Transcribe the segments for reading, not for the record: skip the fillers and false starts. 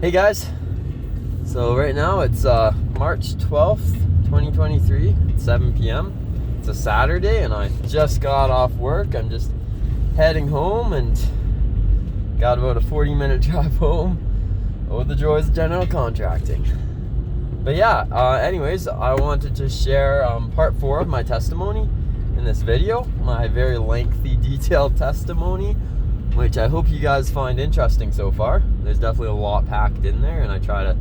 Hey guys, so right now it's March 12th, 2023, it's 7 p.m. It's a Saturday and I just got off work. I'm just heading home and got about a 40-minute drive home. Oh, the joys of general contracting. But yeah, anyways, I wanted to share part 4 of my testimony in this video, my very lengthy, detailed testimony, which I hope you guys find interesting so far. There's definitely a lot packed in there, and I try to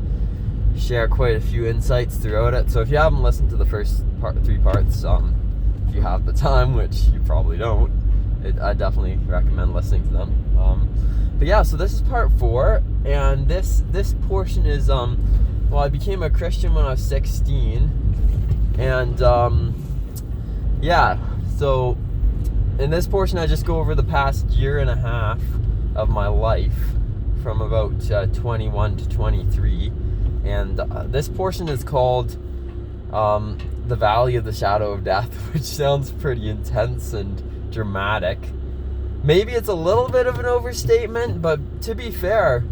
share quite a few insights throughout it. So if you haven't listened to the first 3 parts, if you have the time, which you probably don't, I definitely recommend listening to them. But yeah, so this is part 4, and this portion is, well, I became a Christian when I was 16, and yeah, so in this portion, I just go over the past year and a half of my life from about 21 to 23. And this portion is called the Valley of the Shadow of Death, which sounds pretty intense and dramatic. Maybe it's a little bit of an overstatement, but to be fair,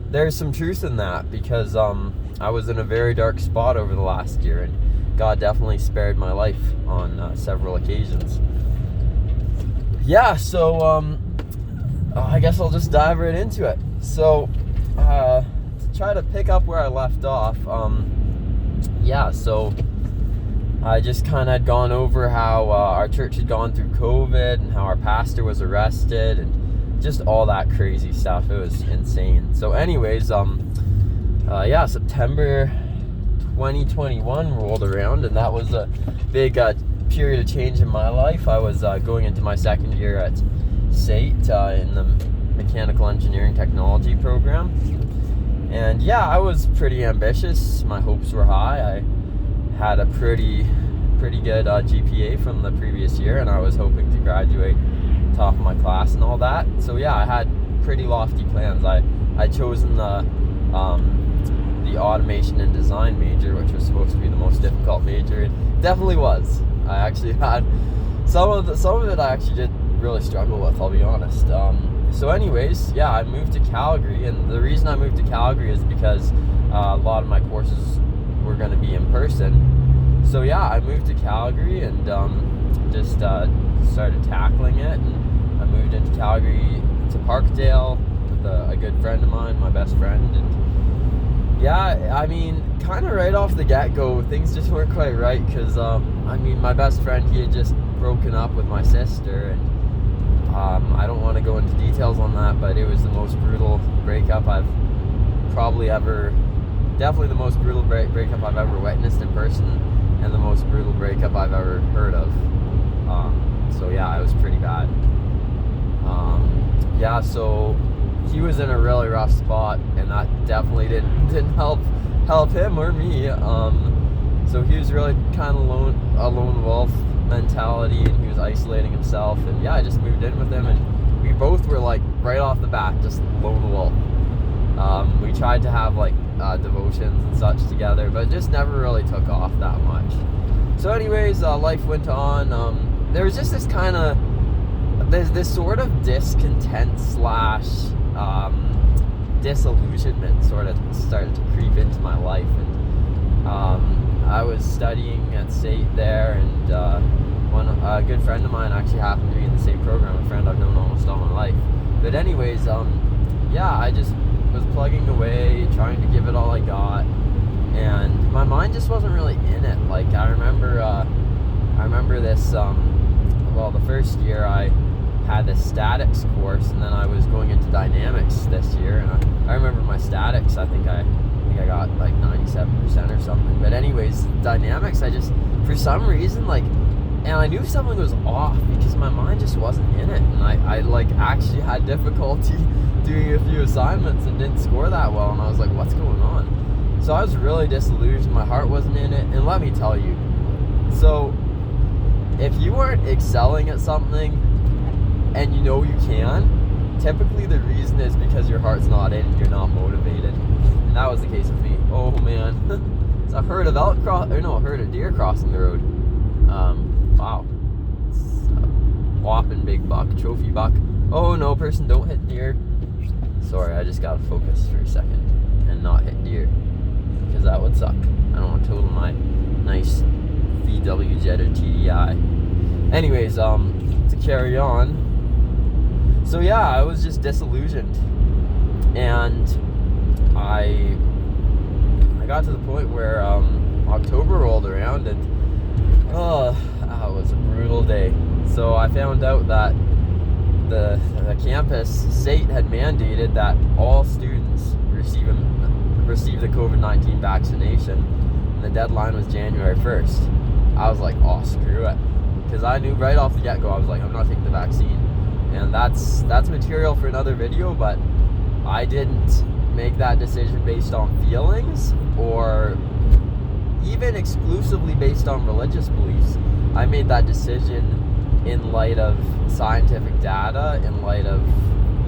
there's some truth in that because I was in a very dark spot over the last year, and God definitely spared my life on several occasions. Yeah, so I guess I'll just dive right into it. So to try to pick up where I left off, yeah, so I just kind of had gone over how our church had gone through COVID and how our pastor was arrested and just all that crazy stuff. It was insane. So anyways, yeah, September 2021 rolled around, and that was a big period of change in my life. I was going into my second year at SAIT in the mechanical engineering technology program, and yeah, I was pretty ambitious. My hopes were high. I had a pretty good GPA from the previous year, and I was hoping to graduate top of my class and all that. So yeah, I had pretty lofty plans. I'd chosen the automation and design major, which was supposed to be the most difficult major. It definitely was. I actually had some of it I actually did really struggle with, I'll be honest. So anyways, yeah, I moved to Calgary, and the reason I moved to Calgary is because a lot of my courses were going to be in person. So yeah, I moved to Calgary and just started tackling it, and I moved into Calgary to Parkdale with a good friend of mine, my best friend, and yeah, I mean, kind of right off the get-go, things just weren't quite right because, I mean, my best friend, he had just broken up with my sister, and I don't want to go into details on that, but it was the most brutal breakup I've probably ever, definitely the most brutal breakup I've ever witnessed in person, and the most brutal breakup I've ever heard of. So yeah, it was pretty bad. Yeah, so he was in a really rough spot, and that definitely didn't help him or me. So he was really kind of a lone wolf mentality, and he was isolating himself. And yeah, I just moved in with him, and we both were like right off the bat just lone wolf. We tried to have like devotions and such together, but it just never really took off that much. So anyways, life went on. There was just this kind of this sort of discontent / disillusionment sort of started to creep into my life, and I was studying at SAIT there, and a good friend of mine actually happened to be in the same program, a friend I've known almost all my life. But anyways, yeah, I just was plugging away, trying to give it all I got, and my mind just wasn't really in it. Like I remember this, well, the first year I had this statics course, and then I was going into dynamics this year, and I remember my statics, I think I got like 97% or something. But anyways, dynamics, I just, for some reason, like, and I knew something was off because my mind just wasn't in it, and I like actually had difficulty doing a few assignments and didn't score that well, and I was like, what's going on? So I was really disillusioned. My heart wasn't in it, and let me tell you, so if you aren't excelling at something and you know you can, typically the reason is because your heart's not in it, you're not motivated. And that was the case with me. Oh man. So I heard of a herd of deer crossing the road. Wow. It's a whopping big buck, trophy buck. Oh no, person, don't hit deer. Sorry, I just gotta focus for a second. and not hit deer, because that would suck. I don't want to total my nice VW Jetta TDI. Anyways, to carry on. So yeah, I was just disillusioned, and I got to the point where October rolled around, and it was a brutal day. So I found out that the campus SAIT had mandated that all students receive the COVID-19 vaccination, and the deadline was January 1st. I was like, oh, screw it, because I knew right off the get-go, I was like, I'm not taking the vaccine. And that's material for another video, but I didn't make that decision based on feelings or even exclusively based on religious beliefs. I made that decision in light of scientific data, in light of,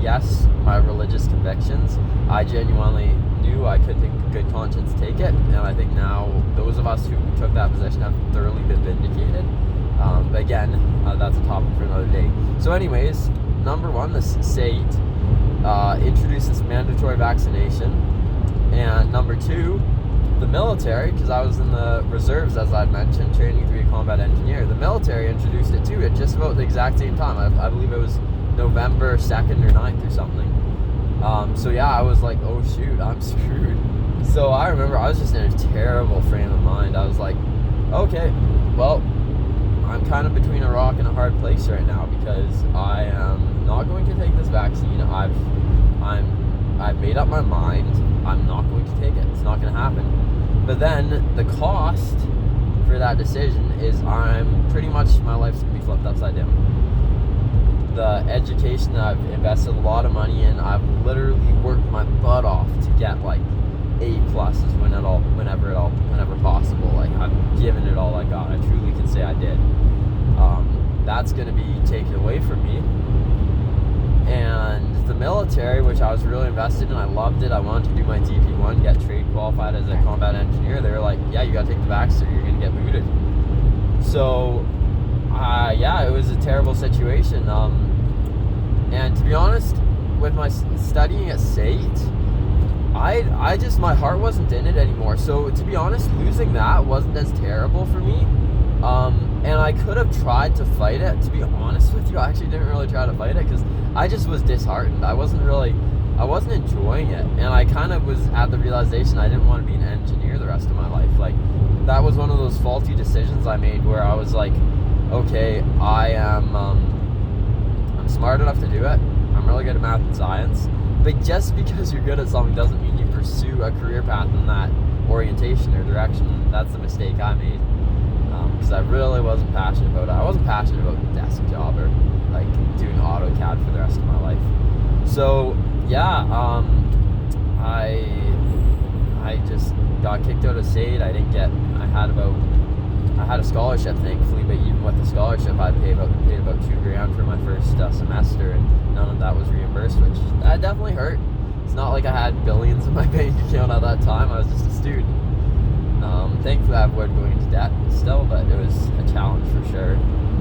yes, my religious convictions. I genuinely knew I could, in good conscience, take it, and I think now those of us who took that position have thoroughly been vindicated. But again, that's a topic for another day. So anyways, number one, the SAIT introduced this mandatory vaccination, and number two, the military, because I was in the reserves, as I'd mentioned, training to be a combat engineer. The military introduced it too at just about the exact same time. I believe it was November 2nd or 9th or something. So yeah, I was like, oh shoot, I'm screwed. So I remember I was just in a terrible frame of mind. I was like, okay, well, I'm kind of between a rock and a hard place right now, because I am not going to take this vaccine. I've made up my mind. I'm not going to take it. It's not going to happen. But then the cost for that decision is pretty much my life's going to be flipped upside down. The education that I've invested a lot of money in, I've literally worked my butt off to get like A pluses whenever possible. Like, I've given it all I got. I truly can say I did. That's going to be taken away from me. And the military, which I was really invested in, I loved it. I wanted to do my DP1, get trade qualified as a combat engineer. They were like, yeah, you got to take the vax or you're going to get booted. So, yeah, it was a terrible situation. And to be honest, with my studying at SAIT, I just, my heart wasn't in it anymore. So to be honest, losing that wasn't as terrible for me. And I could have tried to fight it. To be honest with you, I actually didn't really try to fight it, because I just was disheartened. I wasn't enjoying it. And I kind of was at the realization I didn't want to be an engineer the rest of my life. Like, that was one of those faulty decisions I made where I was like, okay, I'm smart enough to do it. I'm really good at math and science. But just because you're good at something doesn't mean you pursue a career path in that orientation or direction. That's the mistake I made. Because I really wasn't passionate about it. I wasn't passionate about a desk job or like doing AutoCAD for the rest of my life. So yeah, I just got kicked out of SAIT. I had a scholarship, thankfully, but even with the scholarship, I paid about $2,000 for my first semester, and none of that was reimbursed, which that definitely hurt. It's not like I had billions in my bank account at that time. I was just a student. Thankfully, I avoided going into debt still, but it was a challenge for sure.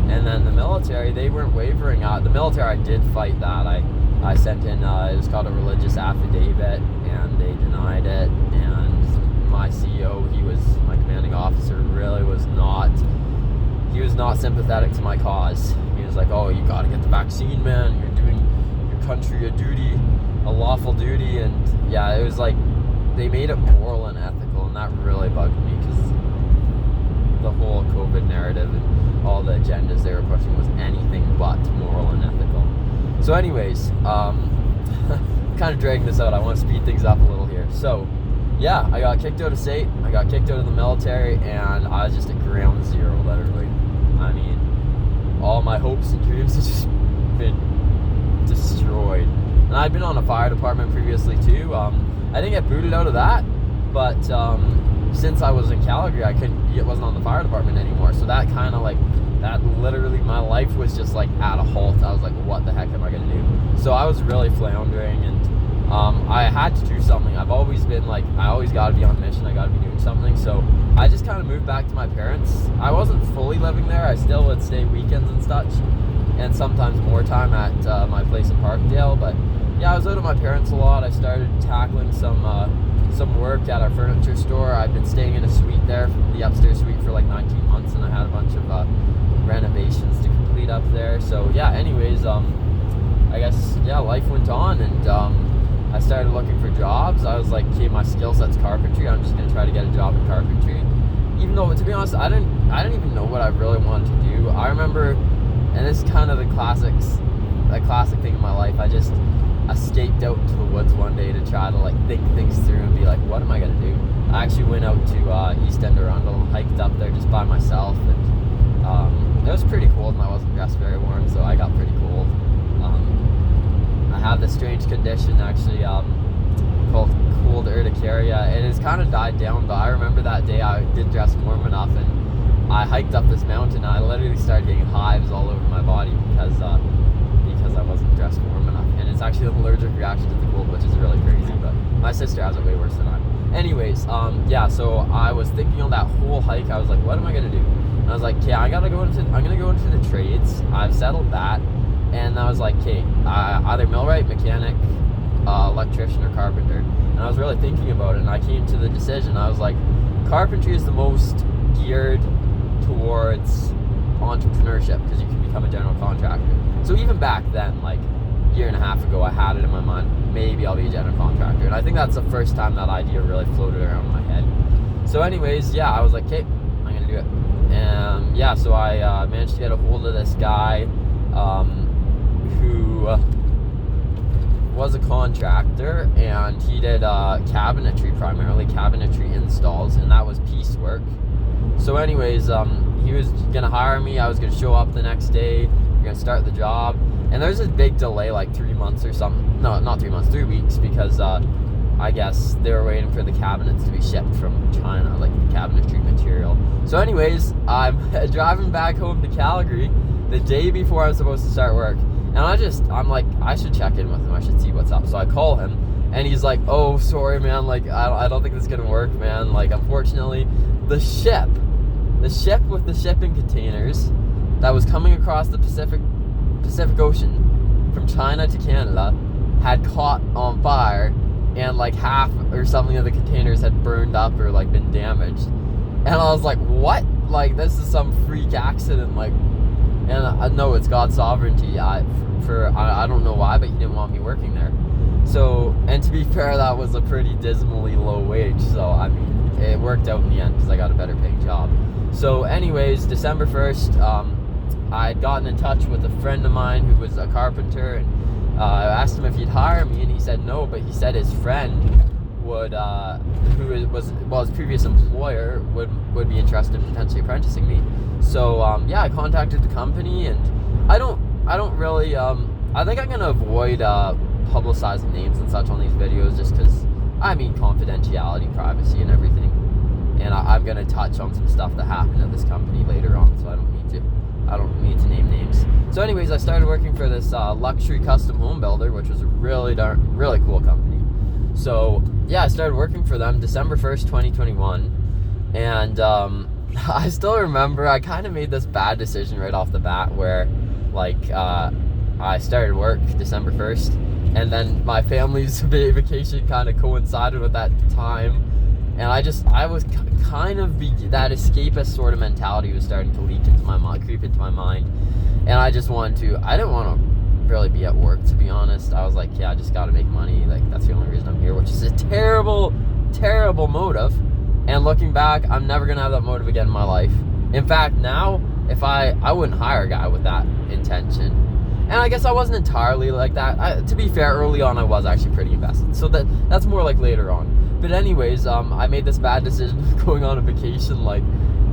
And then the military, they weren't wavering. The military, I did fight that. I sent in, it was called a religious affidavit, and they denied it. And my CEO, he was my commanding officer, really was not sympathetic to my cause. He was like, oh, you got to get the vaccine, man. You're doing your country a duty, a lawful duty. And yeah, it was like, they made it moral and ethical, and that really bugged me, because the whole COVID narrative and all the agendas they were pushing was anything but moral and ethical. So anyways, kind of dragging this out. I want to speed things up a little here. So yeah, I got kicked out of SAIT, I got kicked out of the military, and I was just at ground zero, literally. I mean, all my hopes and dreams have just been destroyed. And I'd been on a fire department previously too. I didn't get booted out of that, but since I was in Calgary, it wasn't on the fire department anymore. So that kind of like, that literally, my life was just like at a halt. I was like, what the heck am I going to do? So I was really floundering, and I had to do something. I've always been like, I always got to be on mission. I got to be doing something. So I just kind of moved back to my parents. I wasn't fully living there. I still would stay weekends and such, and sometimes more time at my place in Parkdale, but yeah, I was out at my parents' a lot. I started tackling some work at our furniture store. I've been staying in a suite there, the upstairs suite, for like 19 months, and I had a bunch of renovations to complete up there. So yeah, anyways, I guess, yeah, life went on, and I started looking for jobs. I was like, okay, my skill set's carpentry. I'm just gonna try to get a job in carpentry. Even though, to be honest, I didn't even know what I really wanted to do. I remember, and this is kind of a classic thing in my life. I escaped out into the woods one day to try to like think things through and be like, what am I gonna do? I actually went out to East End Arundel and hiked up there just by myself, and it was pretty cold, and I wasn't dressed very warm, so I got pretty cold. I have this strange condition actually called cold urticaria. It has kind of died down, but I remember that day I did dress warm enough, and I hiked up this mountain, and I literally started getting hives all over my body because I wasn't dressed warm enough. And it's actually an allergic reaction to the cold, which is really crazy, but my sister has it way worse than I. Anyways, yeah, so I was thinking on that whole hike, I was like, what am I gonna do? And I was like, okay, I'm gonna go into the trades. I've settled that. And I was like, okay, either millwright, mechanic, electrician, or carpenter. And I was really thinking about it, and I came to the decision. I was like, carpentry is the most geared towards entrepreneurship because you can become a general contractor. So even back then, like a year and a half ago, I had it in my mind, maybe I'll be a general contractor. And I think that's the first time that idea really floated around my head. So anyways, yeah, I was like, okay, I'm gonna do it. And yeah, so I managed to get a hold of this guy who was a contractor, and he did cabinetry, primarily cabinetry installs, and that was piecework. So anyways, he was gonna hire me. I was gonna show up the next day. We're gonna start the job, and there's a big delay, like 3 months or something. No, not 3 months, 3 weeks, because I guess they were waiting for the cabinets to be shipped from China, like the cabinetry material. So anyways, I'm driving back home to Calgary the day before I was supposed to start work, and I'm like, I should check in with him. I should see what's up. So I call him, and he's like, oh, sorry, man. Like, I don't think this is gonna work, man. Like, unfortunately, the ship with the shipping containers that was coming across the Pacific Ocean from China to Canada had caught on fire, and like half or something of the containers had burned up or like been damaged. And I was like, what? Like, this is some freak accident, like. And I know it's God's sovereignty. I don't know why, but he didn't want me working there. So, and to be fair, that was a pretty dismally low wage. So, I mean, it worked out in the end because I got a better paying job. So, anyways, December 1st, I had gotten in touch with a friend of mine who was a carpenter, and I asked him if he'd hire me, and he said no, but he said his friend would, who was his previous employer, would be interested in potentially apprenticing me. So yeah, I contacted the company, and I don't really I think I'm gonna avoid publicizing names and such on these videos, just because, I mean, confidentiality, privacy, and everything. And I'm gonna touch on some stuff that happened at this company later on, so I don't need to name names. So anyways, I started working for this luxury custom home builder, which was a really cool company. So yeah, I started working for them December 1st, 2021, and I still remember I kind of made this bad decision right off the bat where, like, I started work December 1st, and then my family's vacation kind of coincided with that time, and I was kind of that escapist sort of mentality was starting to creep into my mind, and I didn't want to really be at work, to be honest. I was like, yeah, I just got to make money. Like, that's the only reason I'm here, which is a terrible, terrible motive. And looking back, I'm never going to have that motive again in my life. In fact, now, if I wouldn't hire a guy with that intention. And I guess I wasn't entirely like that. To be fair, early on, I was actually pretty invested. So that's more like later on. But anyways, I made this bad decision of going on a vacation. Like,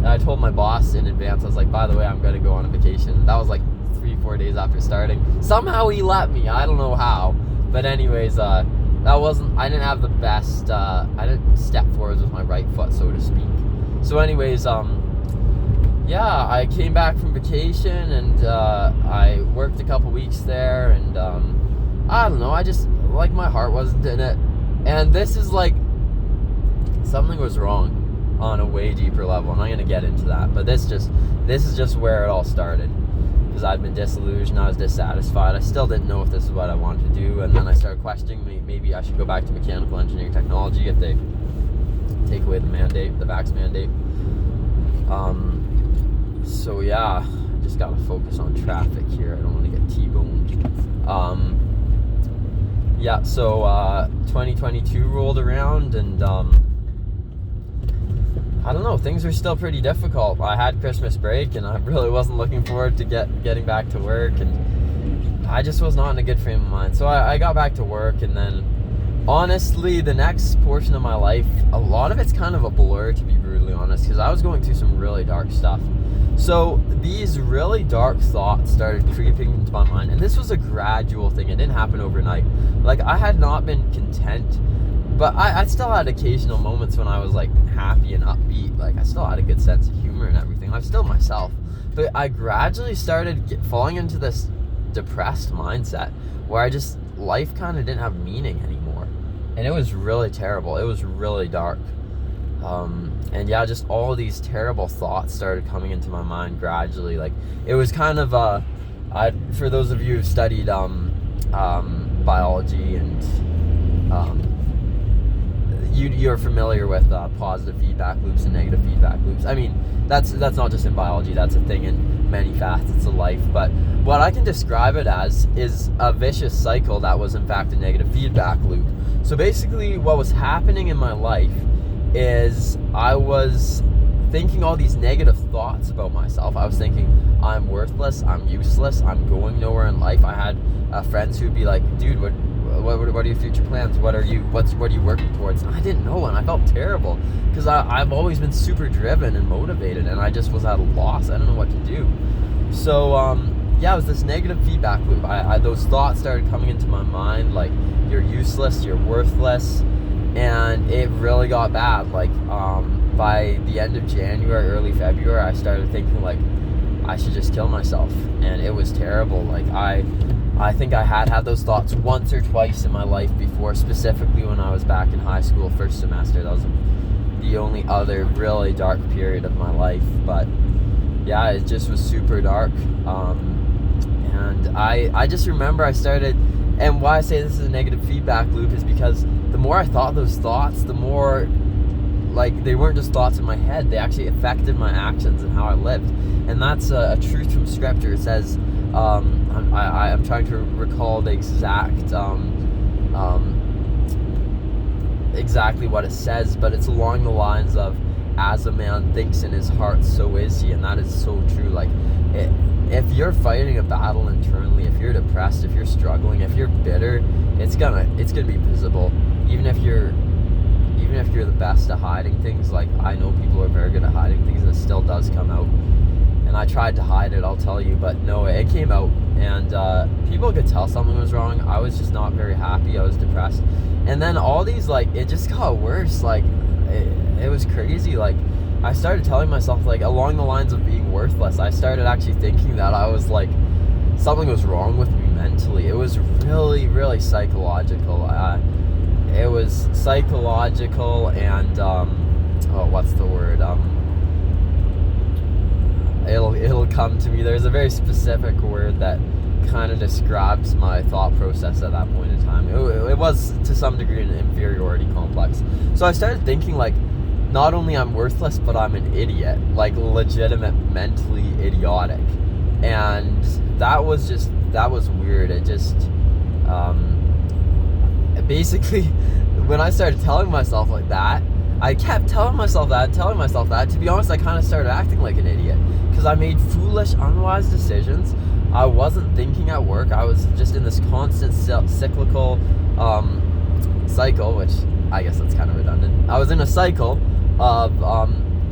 I told my boss in advance. I was like, by the way, I'm going to go on a vacation. That was like 3-4 days after starting. Somehow he let me. I don't know how. But anyways, I didn't have the best, I didn't step forwards with my right foot, so to speak. So anyways, yeah, I came back from vacation, and I worked a couple weeks there, and I don't know, I just, like, my heart wasn't in it. And this is like, something was wrong on a way deeper level, and I'm going to get into that. But this is just where it all started. because I'd been disillusioned, I was dissatisfied, I still didn't know if this is what I wanted to do, and then I started questioning maybe I should go back to mechanical engineering technology if they take away the vax mandate. So yeah, I just gotta focus on traffic here. I don't want to get T-boned. So 2022 rolled around, and I don't know, things were still pretty difficult. I had Christmas break, and I really wasn't looking forward to getting back to work, and I just was not in a good frame of mind. So I got back to work, and then honestly, the next portion of my life, a lot of it's kind of a blur, to be brutally honest, because I was going through some really dark stuff. So these really dark thoughts started creeping into my mind, and this was a gradual thing. It didn't happen overnight. Like, I had not been content, but I still had occasional moments when I was like happy and upbeat. Like, I still had a good sense of humor and everything. I'm still myself, but I gradually started falling into this depressed mindset where life kind of didn't have meaning anymore, and it was really terrible. It was really dark. And yeah, just all these terrible thoughts started coming into my mind gradually. Like, it was kind of for those of you who've studied biology, and you're familiar with positive feedback loops and negative feedback loops. I mean, that's not just in biology, that's a thing in many facets of life. But what I can describe it as is a vicious cycle that was in fact a negative feedback loop. So basically what was happening in my life is I was thinking all these negative thoughts about myself. I was thinking, I'm worthless, I'm useless, I'm going nowhere in life. I had friends who'd be like, dude, what are your future plans? What are you working towards? And I didn't know, and I felt terrible because I've always been super driven and motivated, and I just was at a loss. I don't know what to do. So it was this negative feedback loop. Those thoughts started coming into my mind, like, you're useless, you're worthless. And it really got bad. Like, by the end of January, early February, I started thinking, like, I should just kill myself. And it was terrible. Like, I think I had those thoughts once or twice in my life before, specifically when I was back in high school, first semester. That was the only other really dark period of my life. But yeah, it just was super dark. And I just remember I started, and why I say this is a negative feedback loop is because the more I thought those thoughts, the more, like, they weren't just thoughts in my head, they actually affected my actions and how I lived. And that's a truth from scripture. It says, I'm trying to recall the exactly what it says, but it's along the lines of, as a man thinks in his heart, so is he. And that is so true. Like, if you're fighting a battle internally, if you're depressed, if you're struggling, if you're bitter, it's gonna be visible. Even if you're the best at hiding things, like, I know people are very good at hiding things, and it still does come out. And I tried to hide it, I'll tell you, but no, it came out, and people could tell something was wrong. I was just not very happy. I was depressed, and then all these, like, it just got worse. Like, it was crazy. Like, I started telling myself, like, along the lines of being worthless, I started actually thinking that I was, like, something was wrong with me mentally. It was really, really psychological. It was psychological, and what's the word? It'll come to me. There's a very specific word that kind of describes my thought process at that point in time. It was to some degree an inferiority complex. So I started thinking, like, not only I'm worthless, but I'm an idiot, like, legitimate mentally idiotic. And that was weird. It just basically, when I started telling myself like that, I kept telling myself that. To be honest, I kind of started acting like an idiot because I made foolish, unwise decisions. I wasn't thinking at work. I was just in this constant cyclical cycle, which I guess that's kind of redundant. I was in a cycle of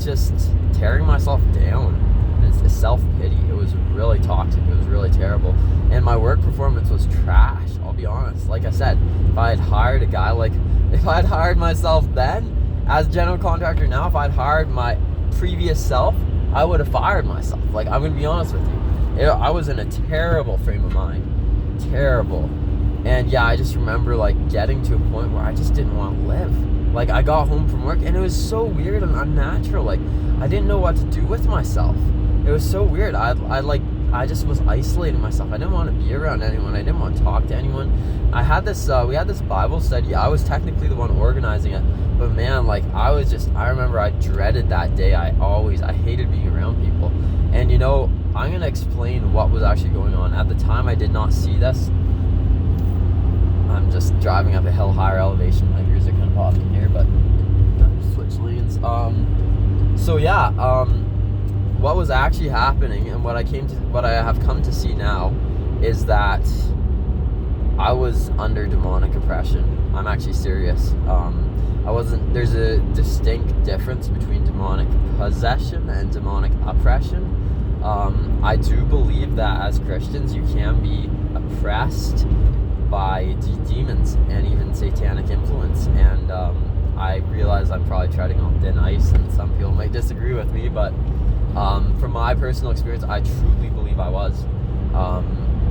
just tearing myself down. It's self-pity. It was really toxic. It was really terrible. And my work performance was trash, I'll be honest. Like I said, if I had hired a guy, like, if I had hired myself then, as general contractor now, if I'd hired my previous self, I would have fired myself. Like, I'm going to be honest with you. I was in a terrible frame of mind. Terrible. And yeah, I just remember, like, getting to a point where I just didn't want to live. Like, I got home from work, and it was so weird and unnatural. Like, I didn't know what to do with myself. It was so weird. I'd I just was isolating myself. I didn't want to be around anyone. I didn't want to talk to anyone. I had this, we had this Bible study. I was technically the one organizing it, but man, like I remember I dreaded that day. I hated being around people. And you know, I'm going to explain what was actually going on. At the time, I did not see this. I'm just driving up a hill, higher elevation. My ears are kind of popping here, but switch lanes. What was actually happening, and what I have come to see now, is that I was under demonic oppression. I'm actually serious. There's a distinct difference between demonic possession and demonic oppression. I do believe that as Christians, you can be oppressed by demons and even satanic influence. And I realize I'm probably treading on thin ice, and some people might disagree with me, but from my personal experience, I truly believe I was.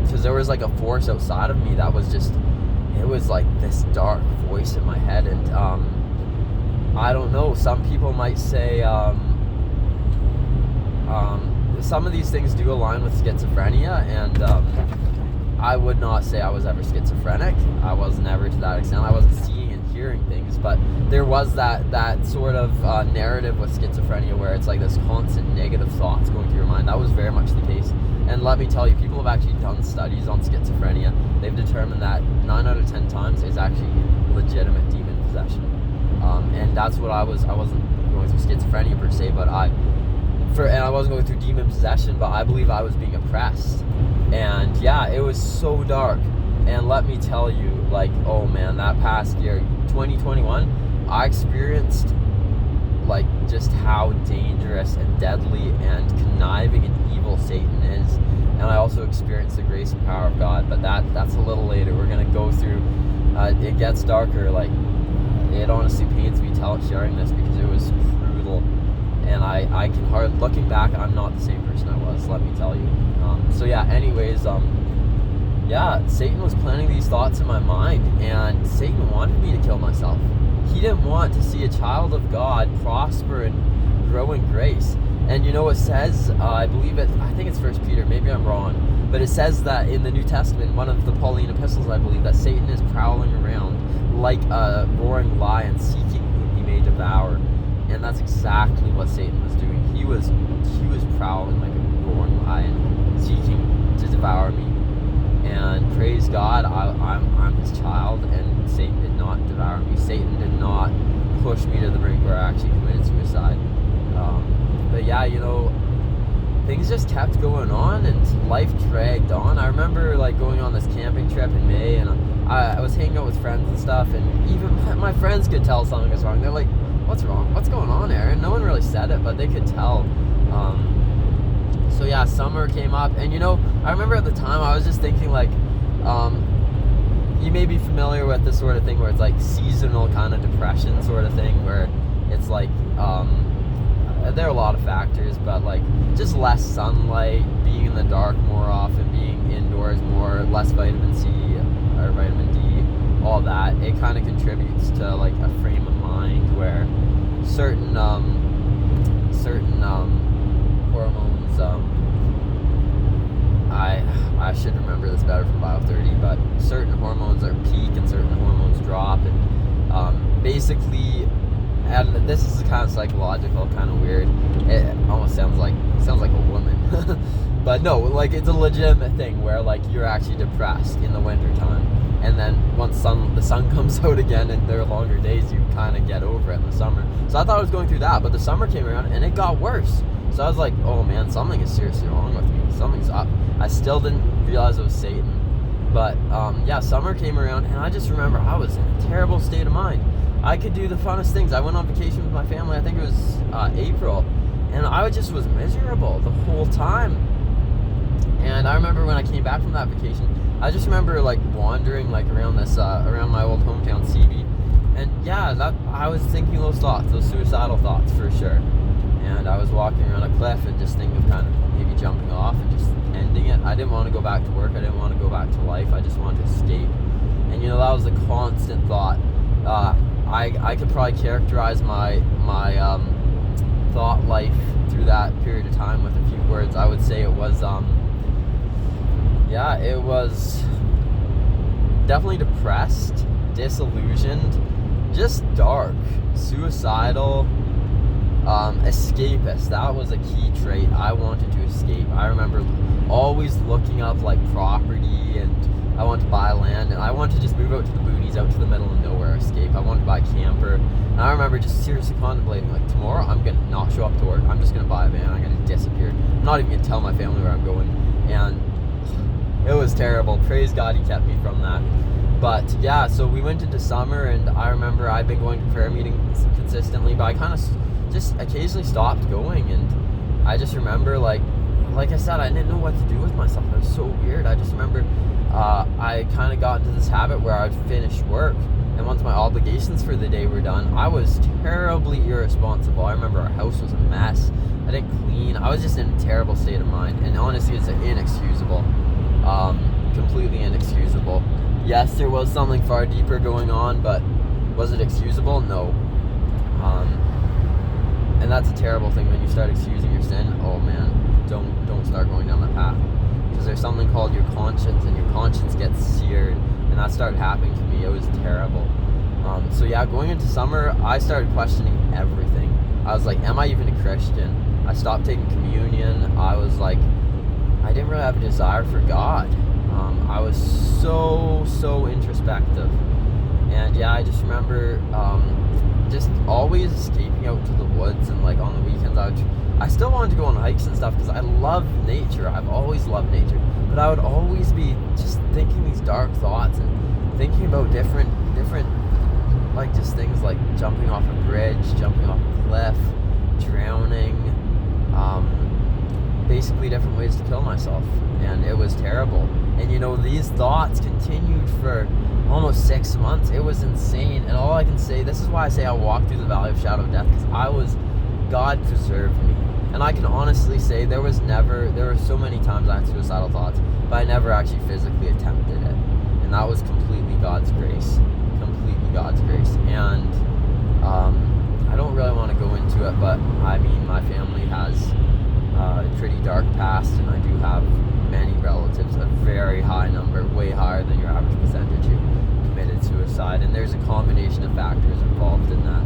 Because there was like a force outside of me that was it was like this dark voice in my head. And I don't know, some people might say some of these things do align with schizophrenia, and I would not say I was ever schizophrenic. I was never to that extent. I wasn't seeing and hearing things, but there was that sort of narrative with schizophrenia where it's like this constant negative thoughts going through your mind. That was very much the case. And let me tell you, people have actually done studies on schizophrenia. They've determined that 9 out of 10 times is actually legitimate demon possession. And that's what I wasn't going through schizophrenia per se, but I wasn't going through demon possession, but I believe I was being oppressed. And yeah, it was so dark. And let me tell you, like, oh man, that past year, 2021, I experienced like just how dangerous and deadly and conniving and evil Satan is. And I also experienced the grace and power of God, but that's a little later. We're gonna go through, it gets darker. Like, it honestly pains me sharing this because it was brutal. And I can hardly, looking back, I'm not the same person I was, let me tell you. Satan was planting these thoughts in my mind, and Satan wanted me to kill myself. He didn't want to see a child of God prosper and grow in grace. And you know, it says, I think it's 1 Peter, maybe I'm wrong, but it says that in the New Testament, one of the Pauline epistles, I believe, that Satan is prowling around like a roaring lion, seeking whom he may devour. And that's exactly what Satan was doing. He was prowling like a roaring lion, seeking to devour me. And praise God, I'm his child, and Satan did not devour me. Satan did not push me to the brink where I actually committed suicide. But yeah, you know, things just kept going on, and life dragged on. I remember like going on this camping trip in May, and I was hanging out with friends and stuff, and even my friends could tell something was wrong. They're like, "What's wrong? What's going on, Aaron?" No one really said it, but they could tell. So yeah, summer came up, and you know, I remember at the time I was just thinking like, you may be familiar with this sort of thing where it's like seasonal kind of depression sort of thing, where it's like, there are a lot of factors, but like just less sunlight, being in the dark more often, being indoors more, less vitamin C or vitamin D, all that, it kind of contributes to like a frame of mind where certain hormones, I should remember this better from Bio 30, but certain hormones are peak and certain hormones drop, and basically, and this is kind of psychological, kind of weird. It almost sounds like a woman, but no, like it's a legitimate thing where like you're actually depressed in the winter time, and then once the sun comes out again and there are longer days, you kind of get over it in the summer. So I thought I was going through that, but the summer came around and it got worse. So I was like, oh man, something is seriously wrong with me. Something's up. I still didn't realize it was Satan. But summer came around, and I just remember I was in a terrible state of mind. I could do the funnest things. I went on vacation with my family, I think it was April, and I just was miserable the whole time. And I remember when I came back from that vacation, I just remember like wandering like around my old hometown, CB, and I was thinking those suicidal thoughts for sure. And I was walking around a cliff and just thinking of kind of maybe jumping off and just ending it. I didn't want to go back to work. I didn't want to go back to life. I just wanted to escape. And you know, that was a constant thought. I could probably characterize my thought life through that period of time with a few words. I would say it was yeah, it was definitely depressed, disillusioned, just dark, suicidal, escapist. That was a key trait. I wanted to escape. I remember always looking up like property, and I wanted to buy land, and I wanted to just move out to the boonies, out to the middle of nowhere, escape. I wanted to buy a camper, and I remember just seriously contemplating, like, tomorrow I'm gonna not show up to work. I'm just gonna buy a van. I'm gonna disappear. I'm not even gonna tell my family where I'm going. And it was terrible. Praise God he kept me from that. But yeah, so we went into summer, and I remember I'd been going to prayer meetings consistently, but I kind of just occasionally stopped going. And I just remember, like I said, I didn't know what to do with myself. It was so weird. I just remember I kind of got into this habit where I'd finish work, and once my obligations for the day were done, I was terribly irresponsible. I remember our house was a mess. I didn't clean. I was just in a terrible state of mind, and honestly, it's inexcusable. Completely inexcusable. Yes, there was something far deeper going on, but was it excusable? No. And that's a terrible thing when you start excusing your sin. Oh man, don't start going down that path, because there's something called your conscience, and your conscience gets seared, and that started happening to me. It was terrible. So yeah, going into summer, I started questioning everything. I was like, am I even a Christian? I stopped taking communion. I was like, I didn't really have a desire for God. I was so introspective. And yeah, I just remember just always escaping out to the woods, and like on the weekends I still wanted to go on hikes and stuff, because I love nature. I've always loved nature, but I would always be just thinking these dark thoughts and thinking about different like just things like jumping off a bridge, jumping off a cliff, drowning, basically different ways to kill myself. And it was terrible. And you know, these thoughts continued for almost 6 months. It was insane. And all I can say, this is why I say I walked through the valley of shadow of death, because God preserved me. And I can honestly say there were so many times I had suicidal thoughts, but I never actually physically attempted it. And that was completely God's grace. Completely God's grace. And I don't really want to go into it, but I mean, my family has a pretty dark past, and I do have many relatives, a very high number, way higher than your average percentage, who committed suicide. And there's a combination of factors involved in that.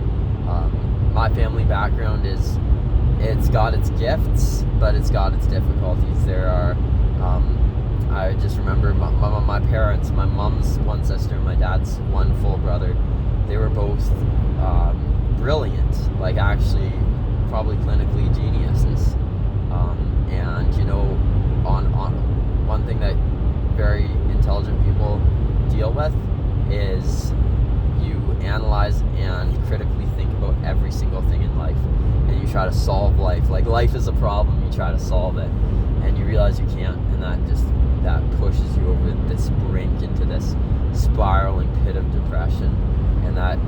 My family background it's got its gifts, but it's got its difficulties. There are I just remember my parents, my mom's one sister and my dad's one full brother, they were both brilliant, like actually probably clinically geniuses. And you know, on one thing that very intelligent people deal with is you analyze and critically think about every single thing in life, and you try to solve life. Like, life is a problem, you try to solve it, and you realize you can't, and that pushes you over this brink into this spiraling pit of depression. And that,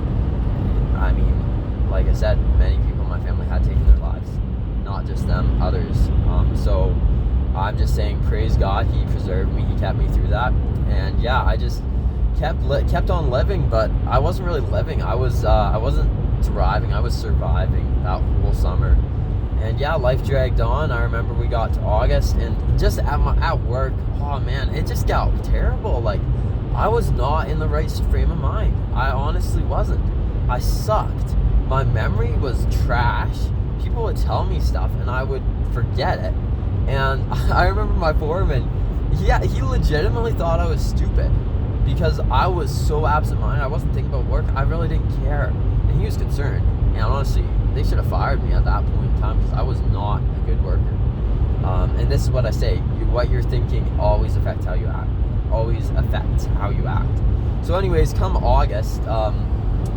I mean, like I said, many people in my family had taken their lives, not just them, others. So I'm just saying, praise God, he preserved me, he kept me through that. And yeah, I just kept on living, but I wasn't really living. I wasn't thriving, I was surviving that whole summer. And yeah, life dragged on. I remember we got to August, and just at work, oh man, it just got terrible. Like, I was not in the right frame of mind. I honestly wasn't. I sucked. My memory was trash. People would tell me stuff and I would forget it. And I remember my foreman, he legitimately thought I was stupid because I was so absent-minded. I wasn't thinking about work. I really didn't care. And he was concerned. And honestly, they should have fired me at that point in time, because I was not a good worker. And this is what I say. What you're thinking always affects how you act. Always affects how you act. So anyways, come August,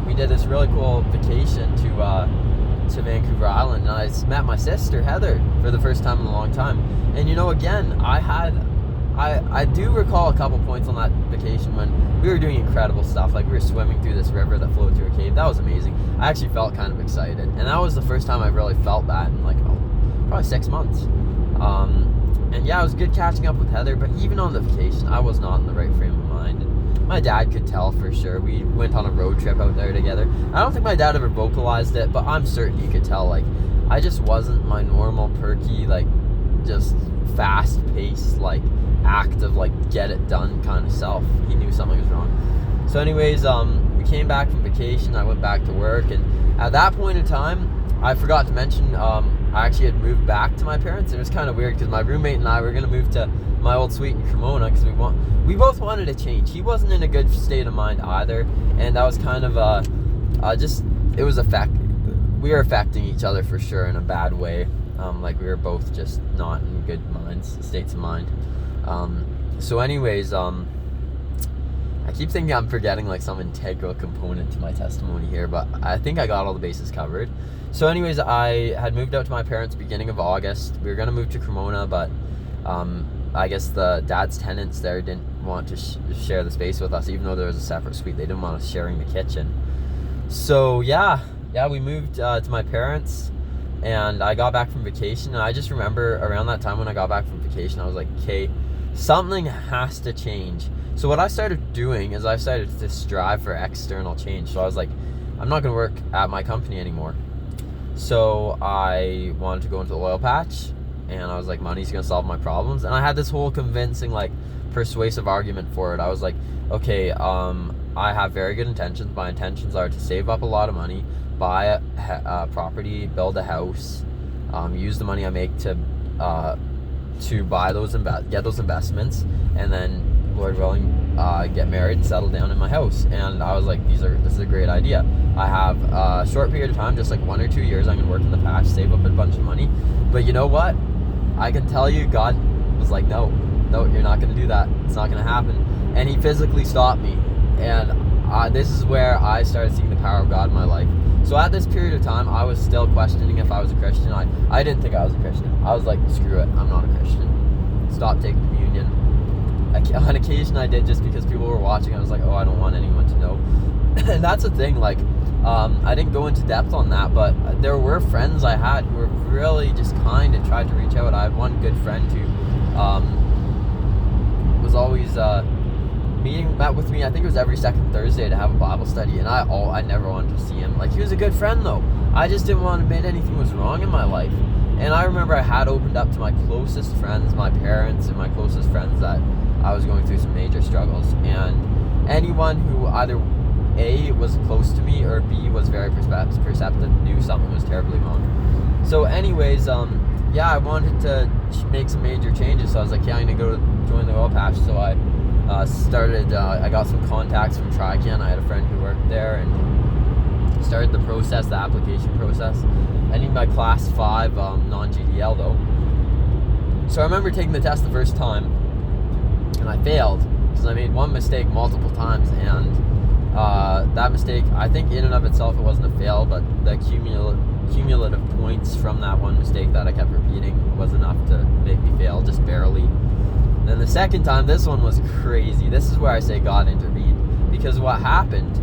we did this really cool vacation to Vancouver Island, and I met my sister, Heather, for the first time in a long time. And you know, again, I do recall a couple points on that vacation when we were doing incredible stuff. Like, we were swimming through this river that flowed through a cave. That was amazing. I actually felt kind of excited. And that was the first time I really felt that in like, probably 6 months. And yeah, it was good catching up with Heather, but even on the vacation, I was not in the right frame of mind. And my dad could tell for sure. We went on a road trip out there together. I don't think my dad ever vocalized it, but I'm certain he could tell. Like, I just wasn't my normal perky, like, just fast-paced, like, act of like get it done kind of self. He knew something was wrong. So anyways, we came back from vacation. I went back to work, and at that point in time, I forgot to mention I actually had moved back to my parents. It was kind of weird because my roommate and I were going to move to my old suite in Cremona because we both wanted a change. He wasn't in a good state of mind either, and that was kind of it was we were affecting each other for sure in a bad way. Like we were both just not in good states of mind. So anyways, I keep thinking I'm forgetting like some integral component to my testimony here, but I think I got all the bases covered. So anyways, I had moved out to my parents beginning of August. We were going to move to Cremona, but I guess the dad's tenants there didn't want to share the space with us, even though there was a separate suite. They didn't want us sharing the kitchen. So yeah, we moved to my parents, and I got back from vacation. And I just remember around that time when I got back from vacation, I was like, okay, something has to change. So what I started doing is I started to strive for external change. So I was like, I'm not going to work at my company anymore. So I wanted to go into the oil patch, and I was like, money's going to solve my problems. And I had this whole convincing, like, persuasive argument for it. I was like, okay, I have very good intentions. My intentions are to save up a lot of money, buy a property, build a house, use the money I make to buy get those investments, and then, Lord willing, get married and settle down in my house. And I was like, this is a great idea. I have a short period of time, just like 1 or 2 years, I'm going to work in the patch, save up a bunch of money. But you know what? I can tell you, God was like, no, you're not going to do that. It's not going to happen. And he physically stopped me. And this is where I started seeing the power of God in my life. So at this period of time, I was still questioning if I was a Christian. I didn't think I was a Christian. I was like, screw it, I'm not a Christian. Stop taking communion. On occasion I did, just because people were watching. I was like, oh, I don't want anyone to know. And that's the thing, like, I didn't go into depth on that, but there were friends I had who were really just kind and tried to reach out. I had one good friend who was always met with me. I think it was every second Thursday to have a Bible study, and I never wanted to see him. Like, he was a good friend though. I just didn't want to admit anything was wrong in my life. And I remember I had opened up to my closest friends, my parents, and my closest friends, that I was going through some major struggles. And anyone who either A, was close to me, or B, was very perceptive, knew something was terribly wrong. So anyways, I wanted to make some major changes. So I was like, yeah, I'm going to go join the oil patch. So I I got some contacts from Trican. I had a friend who worked there, and started the application process. I need my class 5 non-GDL though. So I remember taking the test the first time, and I failed because I made one mistake multiple times, and that mistake, I think in and of itself it wasn't a fail, but the cumulative points from that one mistake that I kept repeating was enough to make me fail, just barely. Then the second time, this one was crazy. This is where I say God intervened, because what happened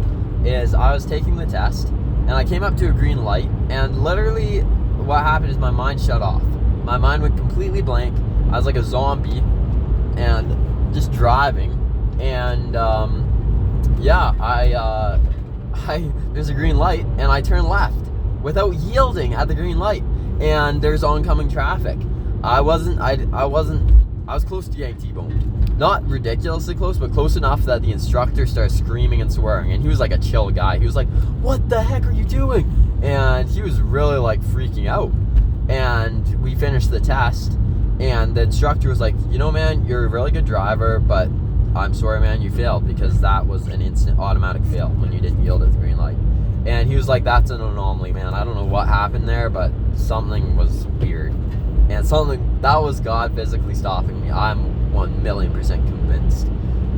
is I was taking the test, and I came up to a green light, and literally what happened is my mind shut off. My mind went completely blank. I was like a zombie, and just driving, and there's a green light, and I turned left without yielding at the green light, and there's oncoming traffic. I was close to getting T-boned. Not ridiculously close, but close enough that the instructor started screaming and swearing, and he was like a chill guy. He was like, "What the heck are you doing?" And he was really like freaking out. And we finished the test, and the instructor was like, "You know, man, you're a really good driver, but I'm sorry, man, you failed, because that was an instant automatic fail when you didn't yield at the green light." And he was like, "That's an anomaly, man. I don't know what happened there, but something was weird." And that was God physically stopping me. I'm 1,000,000% convinced.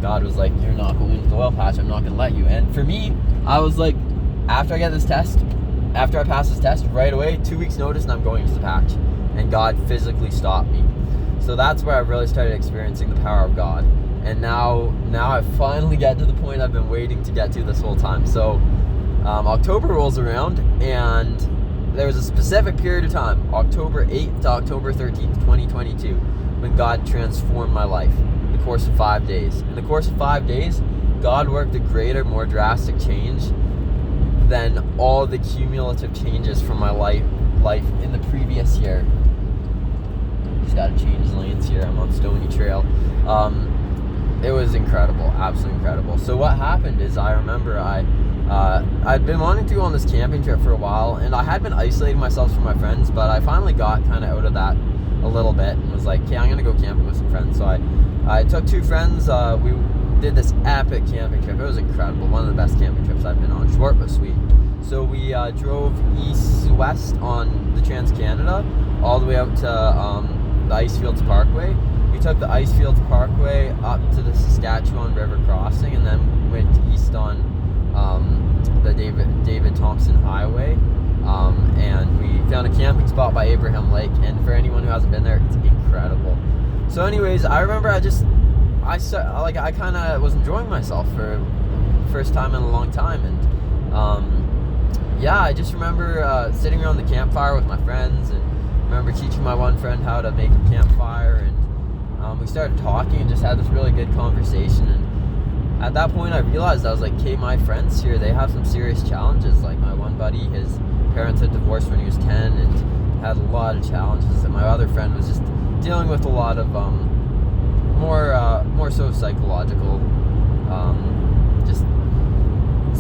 God was like, "You're not going to the oil patch. I'm not going to let you." And for me, I was like, after I pass this test, right away, 2 weeks notice, and I'm going to the patch. And God physically stopped me. So that's where I really started experiencing the power of God. And now I finally get to the point I've been waiting to get to this whole time. So October rolls around, and there was a specific period of time, October 8th to October 13th, 2022, when God transformed my life in the course of 5 days. In the course of 5 days, God worked a greater, more drastic change than all the cumulative changes from my life in the previous year. just got to change lanes here. I'm on Stony Trail. It was incredible, absolutely incredible. So what happened is, I remember I'd been wanting to go on this camping trip for a while, and I had been isolating myself from my friends, but I finally got kind of out of that a little bit and was like, okay, I'm gonna go camping with some friends. So I took 2 friends. We did this epic camping trip. It was incredible, one of the best camping trips I've been on. Short but sweet. So we drove east-west on the Trans-Canada all the way out to the Icefields Parkway. We took the Icefields Parkway up to the Saskatchewan River crossing, and then went east on the David Thompson Highway, and we found a camping spot by Abraham Lake. And for anyone who hasn't been there, it's incredible. So anyways, I remember I kind of was enjoying myself for the first time in a long time, and I just remember sitting around the campfire with my friends, and remember teaching my one friend how to make a campfire, and we started talking and just had this really good conversation. And at that point I realized, I was like, okay, my friends here, they have some serious challenges. Like my one buddy, his parents had divorced when he was 10 and had a lot of challenges, and my other friend was just dealing with a lot of more so psychological, just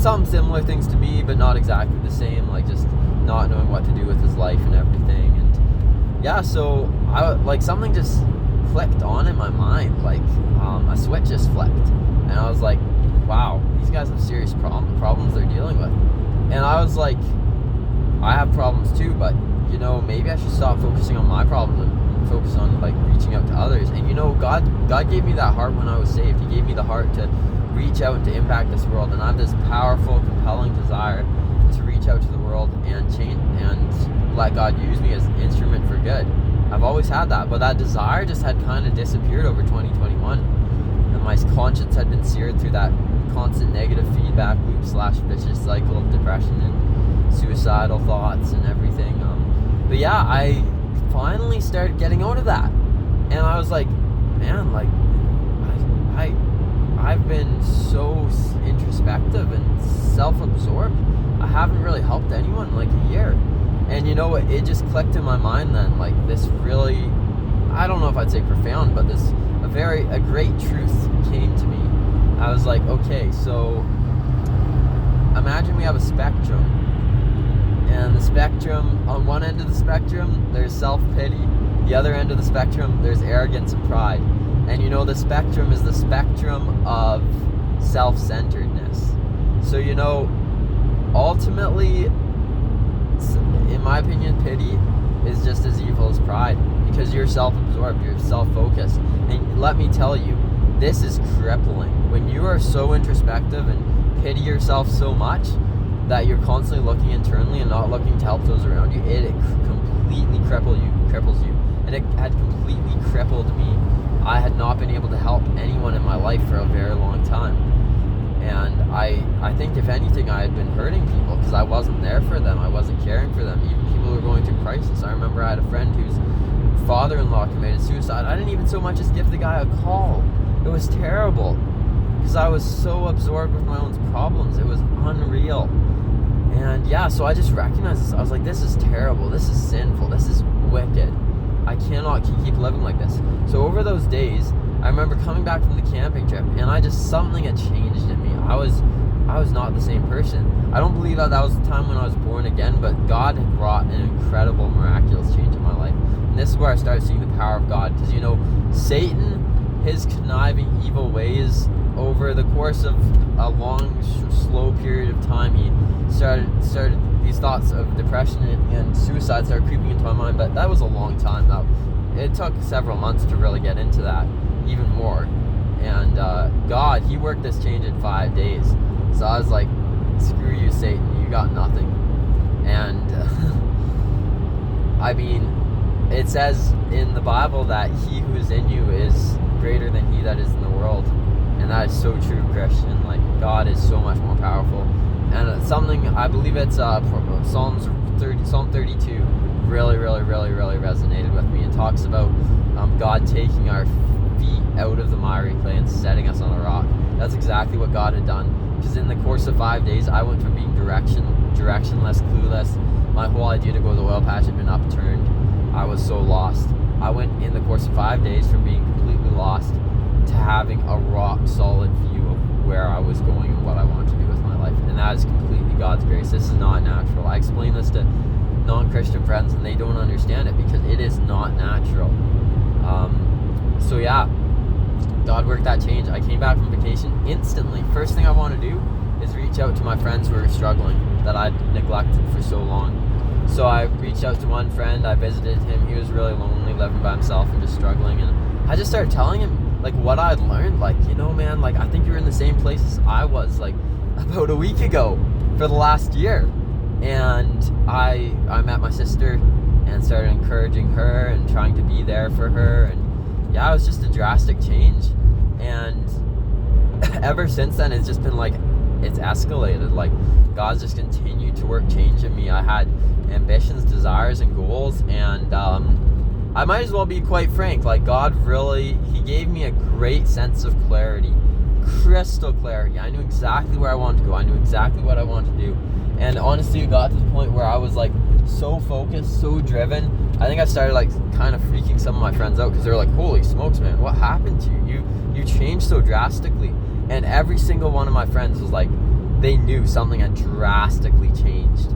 some similar things to me, but not exactly the same, like just not knowing what to do with his life and everything. And so something just clicked on in my mind, like a switch just flipped, and I was like, wow, these guys have serious problems they're dealing with. And I was like, I have problems too, but maybe I should stop focusing on my problems and focus on like reaching out to others. And God gave me that heart when I was saved. He gave me the heart to reach out and to impact this world, and I have this powerful, compelling desire to reach out to the world and change and let God use me as an instrument for good. I've always had that, but that desire just had kind of disappeared over 2021, and my conscience had been seared through that constant negative feedback loop / vicious cycle of depression and suicidal thoughts and everything. I finally started getting out of that, and I was like, man, like I've been so introspective and self-absorbed. I haven't really helped anyone in like a year. And it just clicked in my mind then, like this really, I don't know if I'd say profound, but a great truth came to me. I was like, okay, so imagine we have a spectrum, and the spectrum, on one end of the spectrum, there's self-pity. The other end of the spectrum, there's arrogance and pride. And the spectrum is the spectrum of self-centeredness. So ultimately, in my opinion, pity is just as evil as pride, because you're self-absorbed, you're self-focused. And let me tell you, this is crippling. When you are so introspective and pity yourself so much that you're constantly looking internally and not looking to help those around you, it completely cripples you. And it had completely crippled me. I had not been able to help anyone in my life for a very long time. And I think if anything, I had been hurting people because I wasn't there for them. I wasn't caring for them. Even people who were going through crisis. I remember I had a friend whose father-in-law committed suicide. I didn't even so much as give the guy a call. It was terrible because I was so absorbed with my own problems. It was unreal. And so I just recognized this. I was like, this is terrible. This is sinful. This is wicked. I cannot keep living like this. So over those days, I remember coming back from the camping trip, and something had changed in me. I was not the same person. I don't believe that was the time when I was born again, but God had brought an incredible, miraculous change in my life. And this is where I started seeing the power of God. Because, Satan, his conniving evil ways, over the course of a long, slow period of time, he started these thoughts of depression and suicide started creeping into my mind. But that was a long time. It took several months to really get into that even more. And God, he worked this change in 5 days. So I was like, screw you, Satan, you got nothing. And it says in the Bible that he who is in you is greater than he that is in the world. And that is so true, Christian. Like, God is so much more powerful. And it's something, I believe it's Psalm 32 really resonated with me. It talks about God taking our feet out of the miry clay and setting us on a rock. That's exactly what God had done. Because in the course of 5 days, I went from being directionless, clueless. My whole idea to go to the oil patch had been upturned. I was so lost. I went in the course of 5 days from being completely lost to having a rock solid view of where I was going and what I want to do with my life. And that is completely God's grace. This is not natural. I explain this to non-Christian friends and they don't understand it because it is not natural. So yeah, God worked that change. I came back from vacation instantly. First thing I want to do is reach out to my friends who are struggling that I'd neglected for so long. So I reached out to one friend. I visited him. He was really lonely, living by himself and just struggling. And I just started telling him like what I'd learned. Like, you know, man, like I think you're in the same place as I was like about a week ago for the last year. And I met my sister and started encouraging her and trying to be there for her. And yeah, it was just a drastic change. And ever since then, it's just been like, it's escalated. Like God's just continued to work change in me. I had ambitions, desires, and goals, and I might as well be quite frank. Like God really, he gave me a great sense of clarity, crystal clarity. I knew exactly where I wanted to go. I knew exactly what I wanted to do. And honestly, it got to the point where I was like so focused, so driven. I think I started like kind of freaking some of my friends out because they were like, holy smokes, man, what happened to you? You changed so drastically. And every single one of my friends was like, they knew something had drastically changed.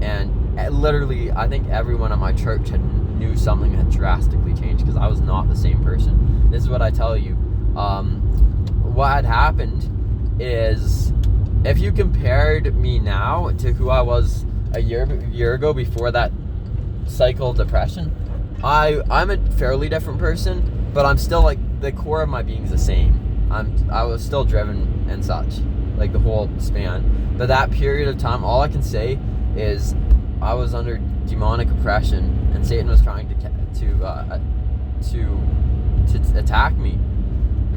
And literally, I think everyone at my church knew something had drastically changed because I was not the same person. This is what I tell you. What had happened is, if you compared me now to who I was a year ago before that cycle of depression, I'm a fairly different person, but I'm still like, the core of my being is the same. I was still driven and such, like the whole span. But that period of time, all I can say is I was under demonic oppression, and Satan was trying to attack me.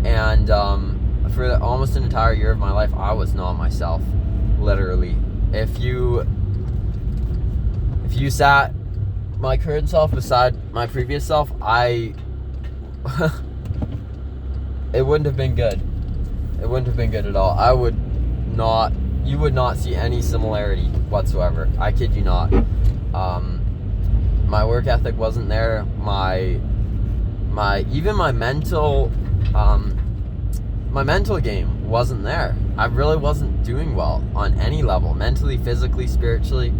And for almost an entire year of my life, I was not myself, literally. If you sat my current self beside my previous self, it wouldn't have been good. It wouldn't have been good at all. You would not see any similarity whatsoever. I kid you not. My work ethic wasn't there. My mental game wasn't there. I really wasn't doing well on any level, mentally, physically, spiritually.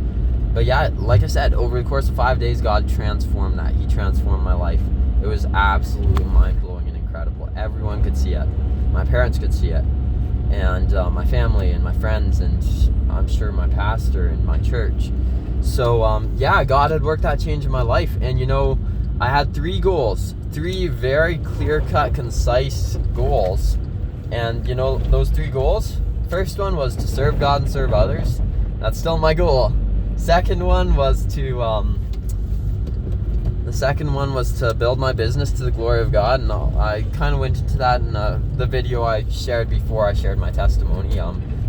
But yeah, like I said, over the course of 5 days, God transformed that. He transformed my life. It was absolutely mind-blowing and incredible. Everyone could see it. My parents could see it. And my family and my friends, and I'm sure my pastor and my church. So yeah, God had worked that change in my life. And you know, I had 3 goals, 3 very clear-cut, concise goals. And you know, those 3 goals, first one was to serve God and serve others. That's still my goal. Second one was to build my business to the glory of God, and I kind of went into that in the video I shared before I shared my testimony,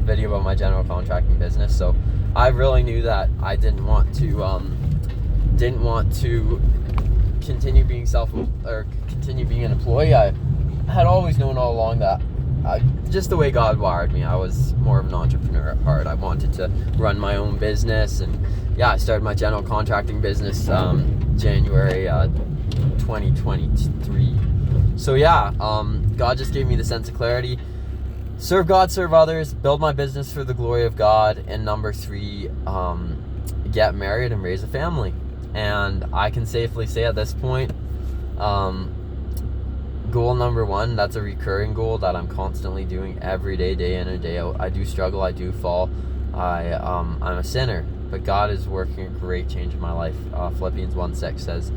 video about my general contracting business. So I really knew that I didn't want to continue being continue being an employee. I had always known all along that just the way God wired me, I was more of an entrepreneur at heart. I wanted to run my own business, and yeah, I started my general contracting business January 2023. So yeah, God just gave me the sense of clarity. Serve God, serve others, build my business for the glory of God, and number 3, get married and raise a family. And I can safely say at this point, goal number 1, that's a recurring goal that I'm constantly doing every day, day in and day out. I do struggle, I do fall, I'm a sinner, but God is working a great change in my life. Philippians 1:6 says,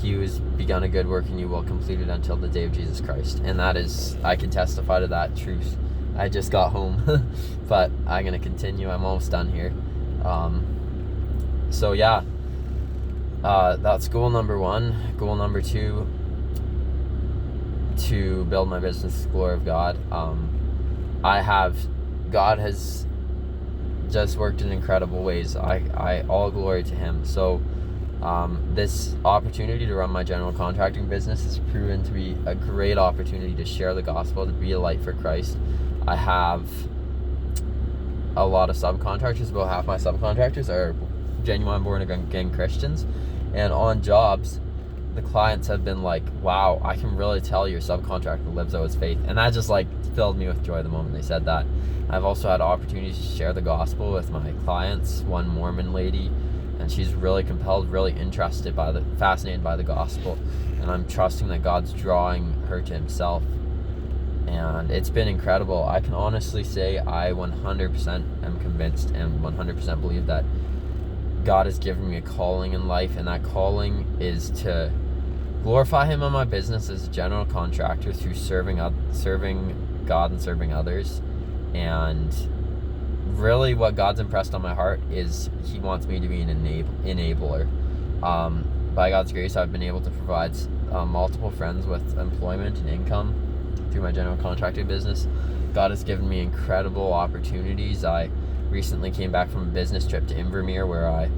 he who's begun a good work in you will complete it until the day of Jesus Christ. And that is, I can testify to that truth. I just got home, but I'm going to continue. I'm almost done here. So yeah, that's goal number 1. Goal number 2, to build my business to the glory of God. God has just worked in incredible ways. I all glory to him. So this opportunity to run my general contracting business has proven to be a great opportunity to share the gospel, to be a light for Christ. I have a lot of subcontractors. About half my subcontractors are genuine born again Christians, and on jobs the clients have been like, wow, I can really tell your subcontractor lives out his faith. And that just like filled me with joy the moment they said that. I've also had opportunities to share the gospel with my clients. One Mormon lady, and she's really compelled, really interested fascinated by the gospel, and I'm trusting that God's drawing her to himself, and it's been incredible. I can honestly say I 100% am convinced and 100% believe that God has given me a calling in life, and that calling is to glorify him in my business as a general contractor through serving God and serving others. And really what God's impressed on my heart is he wants me to be an enabler. By God's grace, I've been able to provide multiple friends with employment and income through my general contracting business. God has given me incredible opportunities. I recently came back from a business trip to Invermere where I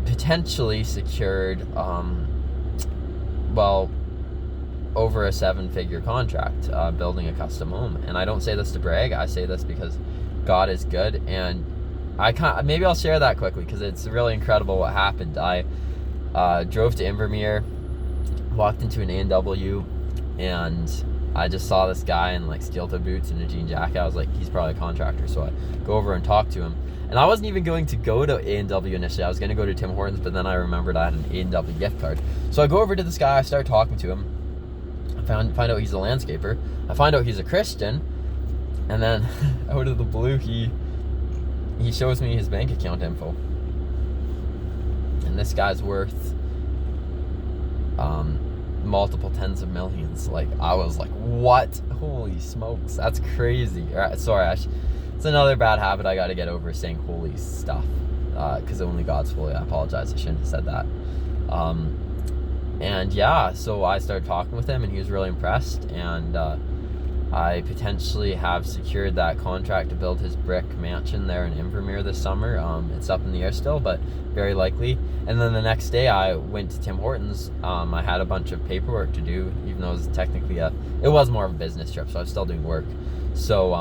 potentially secured over a 7-figure contract building a custom home. And I don't say this to brag, I say this because God is good. And maybe I'll share that quickly because it's really incredible what happened. I drove to Invermere, walked into an A&W, and I just saw this guy in like steel-toe boots and a jean jacket. I was like, he's probably a contractor. So I go over and talk to him. And I wasn't even going to go to A&W initially. I was going to go to Tim Hortons, but then I remembered I had an A&W gift card. So I go over to this guy, I start talking to him. I find out he's a landscaper. I find out he's a Christian. And then out of the blue, he shows me his bank account info. And this guy's worth multiple tens of millions. Like, I was like, what? Holy smokes, that's crazy. Sorry, it's another bad habit I got to get over, saying holy stuff, because only God's holy. I apologize, I shouldn't have said that. And yeah, so I started talking with him, and he was really impressed, and I potentially have secured that contract to build his brick mansion there in Invermere this summer. It's up in the air still, but very likely. And then the next day I went to Tim Hortons. I had a bunch of paperwork to do, even though it was technically it was more of a business trip, so I was still doing work. So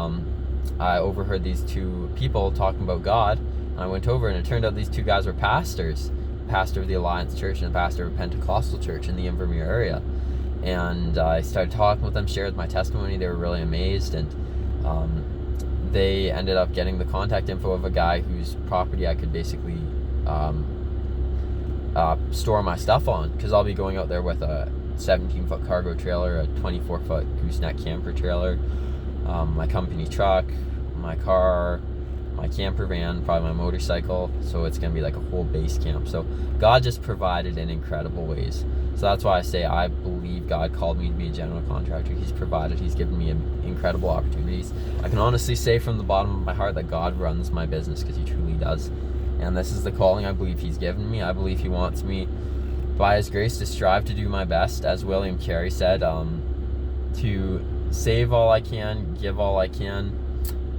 I overheard these two people talking about God. I went over, and it turned out these two guys were pastors, pastor of the Alliance Church and pastor of a Pentecostal church in the Invermere area. And I started talking with them, shared my testimony. They were really amazed, and they ended up getting the contact info of a guy whose property I could basically store my stuff on, because I'll be going out there with a 17-foot cargo trailer, a 24-foot gooseneck camper trailer, my company truck, my car, my camper van, probably my motorcycle. So it's going to be like a whole base camp. So God just provided in incredible ways. So that's why I say I believe God called me to be a general contractor. He's provided. He's given me incredible opportunities. I can honestly say from the bottom of my heart that God runs my business, because he truly does. And this is the calling I believe he's given me. I believe he wants me, by his grace, to strive to do my best, as William Carey said, to save all I can, give all I can,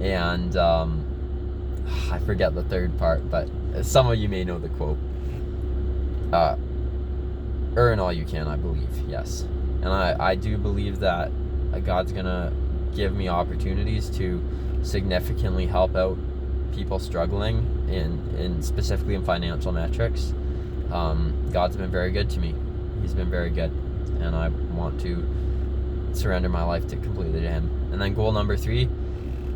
and I forget the third part, but some of you may know the quote. Earn all you can, I believe, yes. And I do believe that God's gonna give me opportunities to significantly help out people struggling in specifically in financial metrics. God's been very good to me. He's been very good, and I want to surrender my life completely to him. And then goal number 3,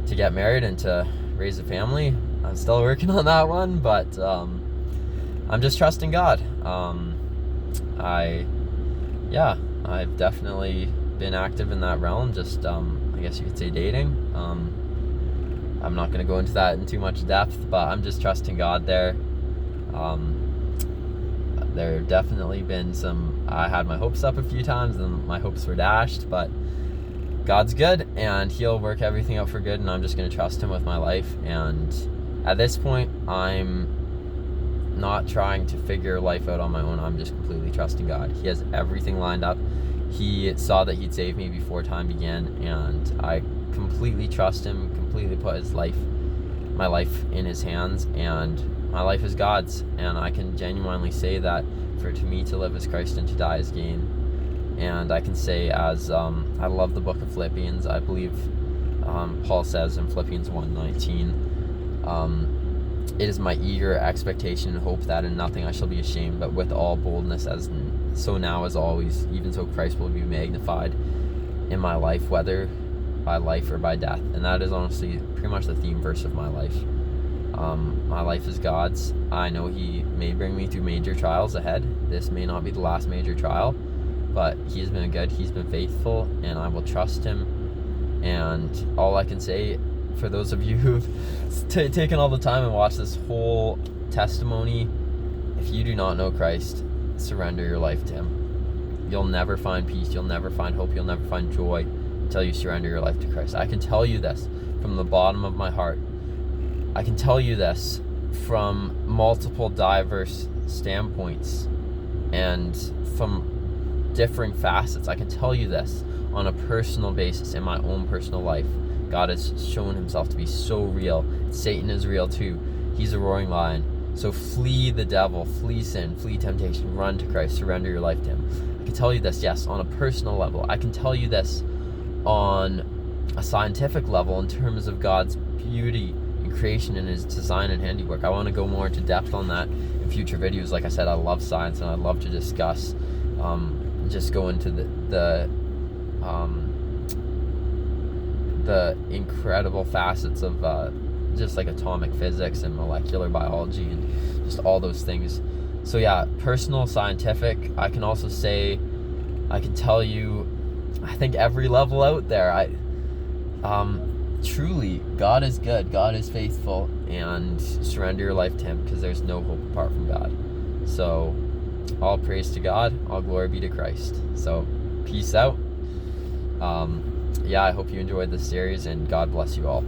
to get married and to raise a family. I'm still working on that one, but I'm just trusting God. I've definitely been active in that realm, just I guess you could say dating. I'm not going to go into that in too much depth, but I'm just trusting God there. There have definitely been I had my hopes up a few times and my hopes were dashed, but God's good and he'll work everything out for good, and I'm just going to trust him with my life. And at this point, I'm not trying to figure life out on my own. I'm just completely trusting God. He has everything lined up. He saw that he'd save me before time began, and I completely trust him, completely put my life in his hands, and my life is God's. And I can genuinely say that to me to live is Christ and to die is gain. And I can say, as I love the book of Philippians. I believe Paul says in Philippians 1:19, It is my eager expectation and hope that in nothing I shall be ashamed, but with all boldness, as so now as always, even so Christ will be magnified in my life, whether by life or by death. And that is honestly pretty much the theme verse of my life. My life is God's. I know He may bring me through major trials ahead. This may not be the last major trial, but He has been good, He's been faithful, and I will trust Him. And all I can say, for those of you who've taken all the time and watched this whole testimony, if you do not know Christ, surrender your life to Him. You'll never find peace, you'll never find hope, you'll never find joy until you surrender your life to Christ. I can tell you this from the bottom of my heart. I can tell you this from multiple diverse standpoints and from differing facets. I can tell you this on a personal basis in my own personal life. God has shown Himself to be so real. Satan is real too. He's a roaring lion. So flee the devil, flee sin, flee temptation, run to Christ, surrender your life to Him. I can tell you this, yes, on a personal level. I can tell you this on a scientific level in terms of God's beauty and creation and His design and handiwork. I want to go more into depth on that in future videos. Like I said, I love science and I love to discuss, just go into the incredible facets of just like atomic physics and molecular biology and just all those things. So yeah, personal, scientific. I can also say, I can tell you, I think every level out there, truly, God is good, God is faithful, and surrender your life to Him, because there's no hope apart from God. So all praise to God, all glory be to Christ. So peace out. Yeah, I hope you enjoyed this series, and God bless you all.